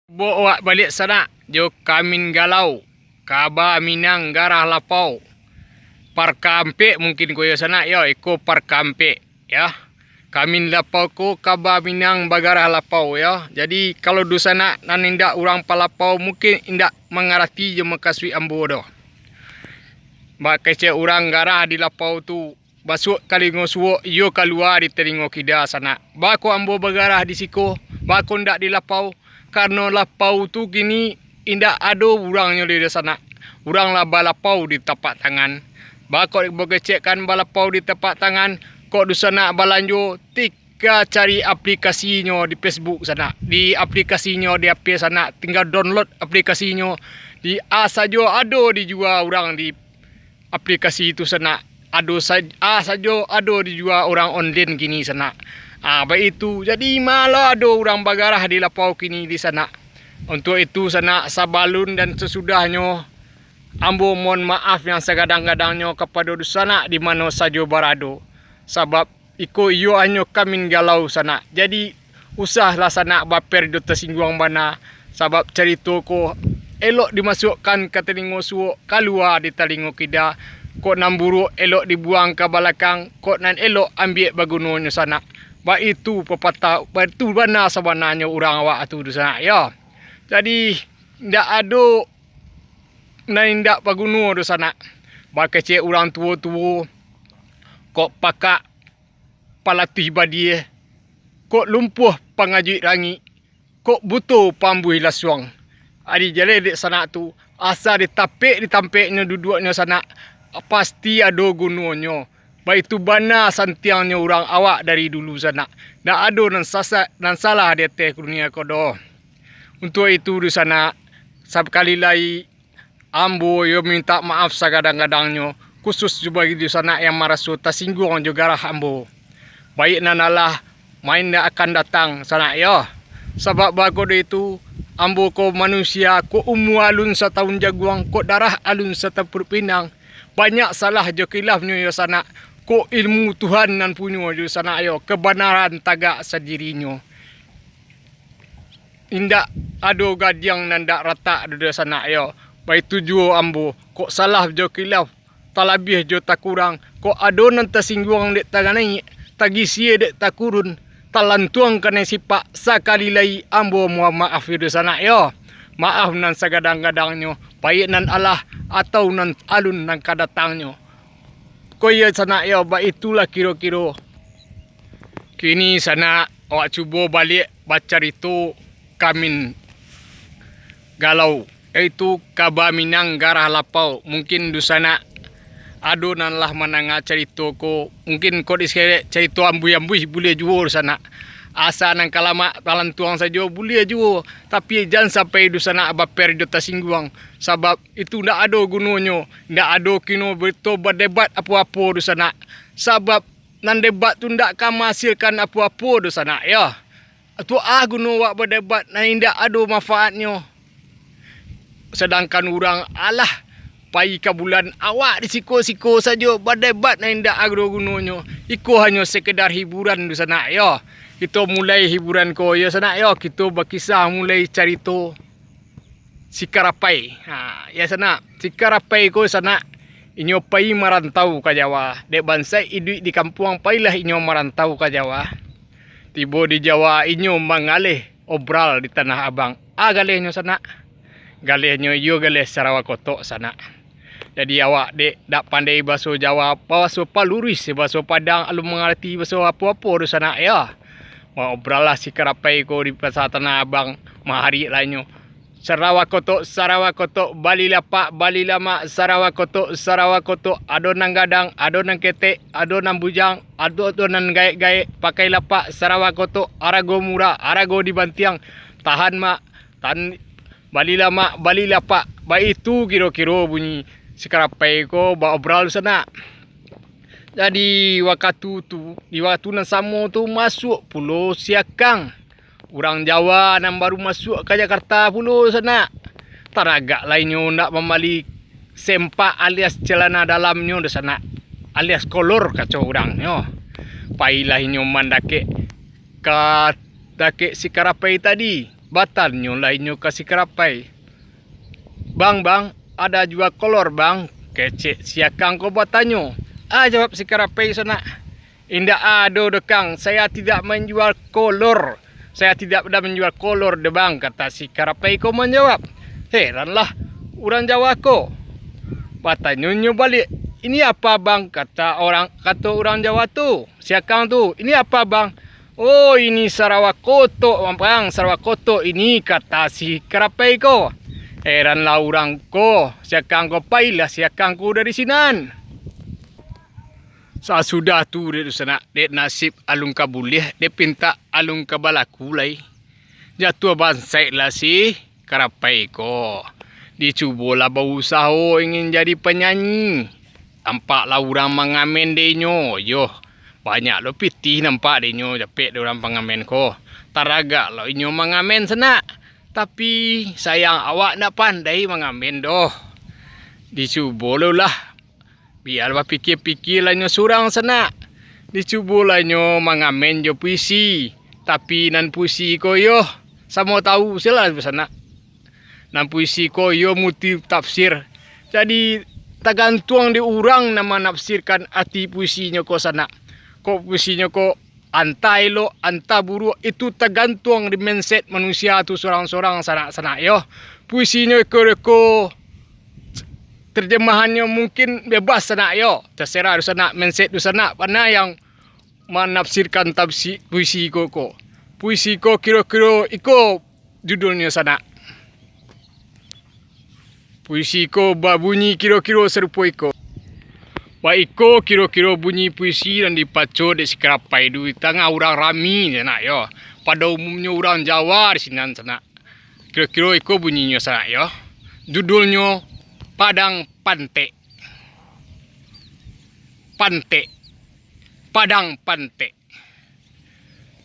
Bawa balik sana, jo kamin galau, kaba minang garah lapau, parkampe mungkin koyo sana yo, iko parkampe ya. Kamin lapau ko kaba minang bagarah lapau ya. Jadi kalau di sana nan indak orang palapau mungkin indak mengerti je makasui ambo do. Mak kece orang garah di lapau tu basuk kalingo suwo yo keluar di telingo kida sana. Bako ambo bagarah di siko, bako ndak di lapau. Karena lapau tu kini indak ado urangnya di sana. Urang lah balapau di tapak tangan. Bakot bergecekkan balapau di tapak tangan. Kok di sana balanjo tika cari aplikasinya di Facebook sana. Di aplikasinya di HP sana. Tinggal download aplikasinya. Di saja ado dijual orang di aplikasi itu sana. Ado saja ado dijual orang online kini sana. Baik itu. Jadi malah ada orang bagarah di lapau kini di sana. Untuk itu sana sabalun dan sesudahnya ambo mohon maaf yang segadang-gadangnya kepada di sana di mana saja berada. Sebab iko iyo hanya kamin galau sana. Jadi usahlah sana baper do tersinggung bana. Sebab cerita ko elok dimasukkan ke telingo suwo, keluar di telingo kida. Kok nan buruk elok dibuang ke belakang. Kok nan elok ambil bagunanya sana. Ba itu pepatah, itu benar sebenarnya orang awak tu di sana ya. Jadi ndak ada nan ndak paguno di sana. Ba kecek orang tua-tua kok pakak palatih badie, kok lumpuh pangaji rangi, kok butuh pambui lasuang. Adi jale di sana tu asa ditampeknya duduknya sana pasti ada gunanya. Baik itu bana santiangnya orang awak dari dulu sana. Tak ada nan salah di atas dunia kodo. Untuk itu di sana, sekali lagi ambo yo minta maaf segadang-gadangnya. Khusus juga di sana yang merasa tersinggung juga lah ambo. Baik nanalah main yang akan datang sana ya. Sebab bago itu ambo ko manusia ko alun setahun jaguang ko darah alun setapur pinang. Banyak salah jo kilafnya yo sana. Ko ilmu Tuhan nan punya di sana ayo kebenaran tagak sendirinya. Indak ado gadiang nan dak rata di sana ayo. Baik tujuh ambo kok salah jo kilaf talabih jo tak kurang. Kok ado nan tersinggung dek taganai tagisi dek tak kurun talantuang kena sipak sekali lagi ambo mohon maaf di sana ayo. Maaf nan segadang-gadangnya baik nan Allah atau nan alun nan kadatangnya. Koya sana ya, itulah kira-kira. Kini sana awak cuba balik baca itu kamin galau. Itu kaba minang garah lapau. Mungkin di sana ada nan lah menangah cerita ko. Mungkin kau di cerita ambui-ambui boleh jual sana. Asa nang kalama talan tuang saja boleh juga. Tapi jangan sampai di sana baper do tersinggung. Sebab itu ndak ada gunanya. Ndak ada kino berdebat apa-apa di sana. Sebab nan debat tu ndak akan menghasilkan apa-apa di sana ya. Tu guna wak berdebat nan ndak ada manfaatnya. Sedangkan orang alah pai ke bulan awak di siko-siko saja berdebat nan ndak ada gunanya. Iko hanya sekedar hiburan di sana ya. Kita mulai hiburan ko ya sana ya. Kita berkisah mulai cerita Sikarapai. Ya sana Sikarapai ko sana inyo pai marantau ke Jawa. Dek bangsa hidup di kampung pailah inyo marantau ke Jawa. Tiba di Jawa inyo mengalih obral di Tanah Abang. Galehnya sana. Galehnya yo galeh Sarawak Kotok sana. Jadi awak dek dak pandai bahasa Jawa, bahasa Paluris, bahasa Padang, alum mengerti bahasa apa-apa di sana ya. Mau obralah Sikarapai ko di pasar Tanah Abang mahari lainnya. Sarawak Kotok, Bali Lapak, Bali Lama, Sarawak Kotok, ado nang gadang, ado nang ketek, ado nang bujang, ado nang gaek-gaek, pakai lapak, Sarawak Kotok, arago murah, arago di bantiang, tahan mak, Bali Lama, Bali Lapak. Baik itu kira-kira bunyi Sikarapai ko ba obral sana. Jadi waktu tu, di waktu nan sama tu masuk Pulau Siakang. Orang Jawa nan baru masuk ke Jakarta Pulau sana. Taragak lainnya nak membalik sempak alias celana dalamnya di sana. Alias kolor kacau orangnya. Pailah inyo mandake ke Sikarapai tadi. batannya lah inyo kasih kerapai. Bang, ada jual kolor bang. Kecek siakang ko batanyo. Jawab si kerapai sana. Indah ada dekang, saya tidak menjual kolor. Saya tidak ada menjual kolor de bang, kata si kerapai ko menjawab. Heranlah orang Jawa ko. Batanyo balik. Ini apa bang? Kata orang Jawa tu. Siakang tu. Ini apa bang? Oh, ini Sarawak Koto bang. Sarawak Koto ini, kata si kerapai ko. Heranlah orang ko. Siakang ko pailah siakang ko dari sinan. Sudah tu dia sana. Dia nasib alung kabulih. Dia pinta alung kabalaku lai. Jatuh bansai lah si kerapai ko. Dicubalah berusaha ingin jadi penyanyi. Nampaklah orang mengamen denyo. Yo, banyak lo pitih nampak denyo. Japek de orang pengamen ko. Taraga lo inyo mengamen sana. Tapi sayang awak nak pandai mengamen doh. Dicuba lah. Biar pikir-pikir lah nyo surang sana. Dicuba lah nyo mengamen jo puisi. Tapi nan puisi ko yo. Sama tahu sila sana. Nan puisi ko yo multi tafsir. Jadi tergantung di orang nama nafsirkan arti puisinya ko sana. Ko puisinya ko antai lo, anta buruk, itu tergantung di mindset manusia tu sorang-sorang sana yo. Puisinya ko terjemahannya mungkin bebas sana yo. Terserah du sana mindset du sana mana yang menafsirkan tafsir puisi ko. Puisi ko kira-kira iko judulnya sana. Puisi ko bunyi kira-kira serupa iko. Iko kira-kira bunyi puisi dan dipacu di sekerapai du tengah orang rami sana yo. Pada umumnya orang Jawa di sini sana. Kira-kira iko bunyinya sana yo. Judulnya Padang Pante. Padang Pante.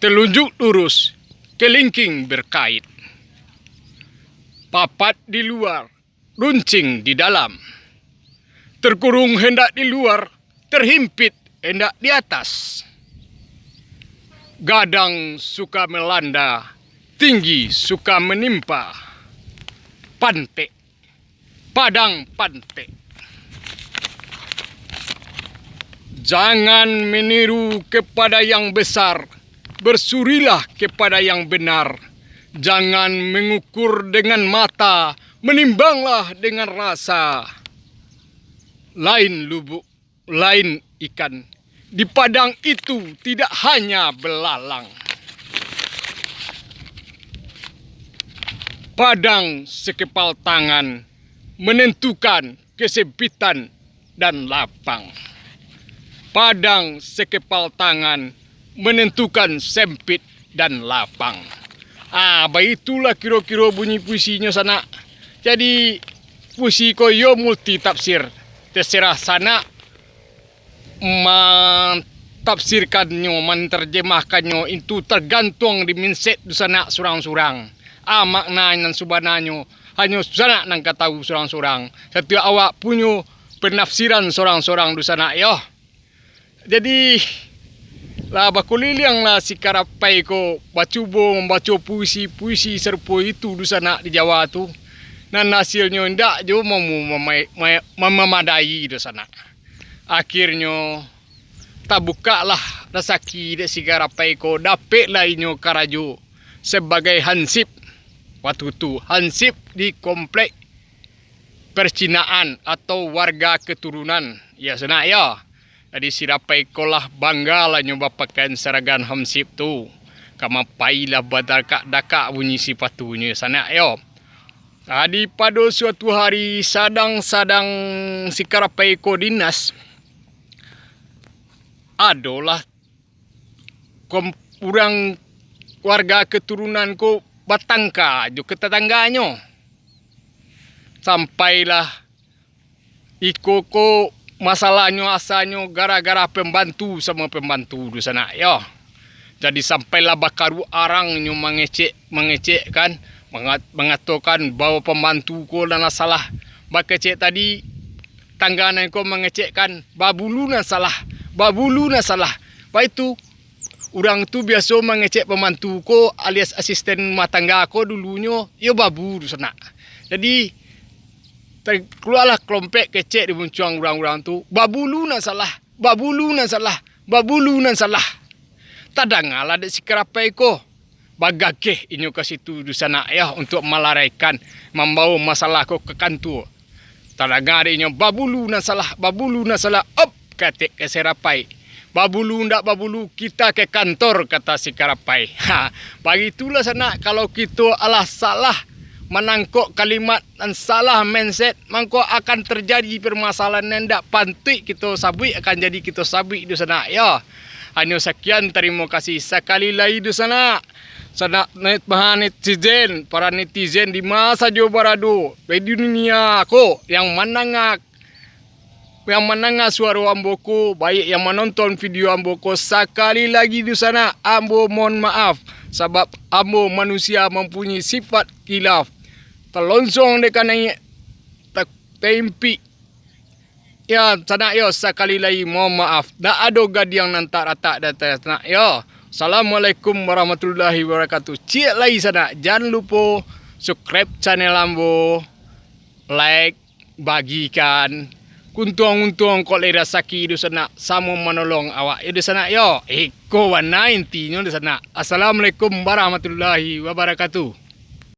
Telunjuk lurus, kelingking berkait. Papat di luar, runcing di dalam. Terkurung hendak di luar, terhimpit hendak di atas. Gadang suka melanda, tinggi suka menimpa. Pante, Padang Pante. Jangan meniru kepada yang besar, bersurilah kepada yang benar. Jangan mengukur dengan mata, menimbanglah dengan rasa. Lain lubuk, lain ikan. Di padang itu tidak hanya belalang. Padang sekepal tangan menentukan kesempitan dan lapang. Padang sekepal tangan menentukan sempit dan lapang. Baitulah kira-kira bunyi puisinya sana. Jadi puisi ko yo multi tafsir. Terserah sana mentafsirkannya, menterjemahkannya, itu tergantung di mindset di sana surang-surang. Makna dan subananya hanya sana nang katahu surang-surang. Setiap awak punya penafsiran surang-surang di sana yo. Jadi lah bakulilang lah si kerapai ko membaca puisi serupa itu di sana di Jawa tu. Dan hasilnya ndak jo memadai di sana. Akhirnya tak buka lah rezeki de si kerapai ko, dapet lah inyo karajo sebagai hansip. Waktu tu hansip di komplek percinaan atau warga keturunan ya sana ya. Jadi si kerapai ko lah bangga lah nyoba pakaian seragam hansip tu. Kama pailah badakak bunyi sipatunya sana ya. Tadi pada suatu hari sadang-sadang si kerapai ko dinas, adalah orang warga keturunan ko batangka jo ke tetangganya. Sampailah iko ko masalahnya asalnya gara-gara pembantu sama pembantu di sana ya. Jadi sampailah bakaru arangnya mengecek kan. Mengatakan bahawa pembantu ko dan salah. Bakecek tadi tangganan ko mengecekkan babulu na salah. Baik itu Orang tu biasa mengecek pembantu ko alias asisten rumah tangga ko dulunya, yo babu di sana. Jadi keluarlah kelompok kecek di muncuang orang-orang tu. Babulu nan salah, babulu nan salah, babulu nan salah. Tadangalah de si kerapai ko. Bagakeh inyo ke situ di sana ya untuk melaraikan membawa masalah ko ke kantor. Tadangar inyo babulu nan salah, babulu nan salah. Op kata ke serapai. Babulu ndak babulu kita ke kantor kata si kerapai. Ha, bagi itulah sana kalau kita alah salah menangkok kalimat dan salah mindset, mangko akan terjadi permasalahan yang tidak pantik kita sabui, akan jadi kita sabui di sana ya. Hanya sekian, terima kasih sekali lagi di sana. Sana netizen, para netizen di masa Jawa Barado, di dunia ko yang menangak suara amboko, baik yang menonton video amboko, sekali lagi di sana ambo mohon maaf sebab ambo manusia mempunyai sifat khilaf. Terlonsong dekat naik tempi. Ya, sana yo sekali lagi mohon maaf. Tak ada gadiang nantak ratak datang sana yo. Assalamualaikum warahmatullahi wabarakatuh. Cik lagi sana. Jangan lupa subscribe channel ambo, like, bagikan. Kuntuang-kuntuang kok lera saki di sana sama menolong awak di sana yo. Eko warna intinya di sana. Assalamualaikum warahmatullahi wabarakatuh.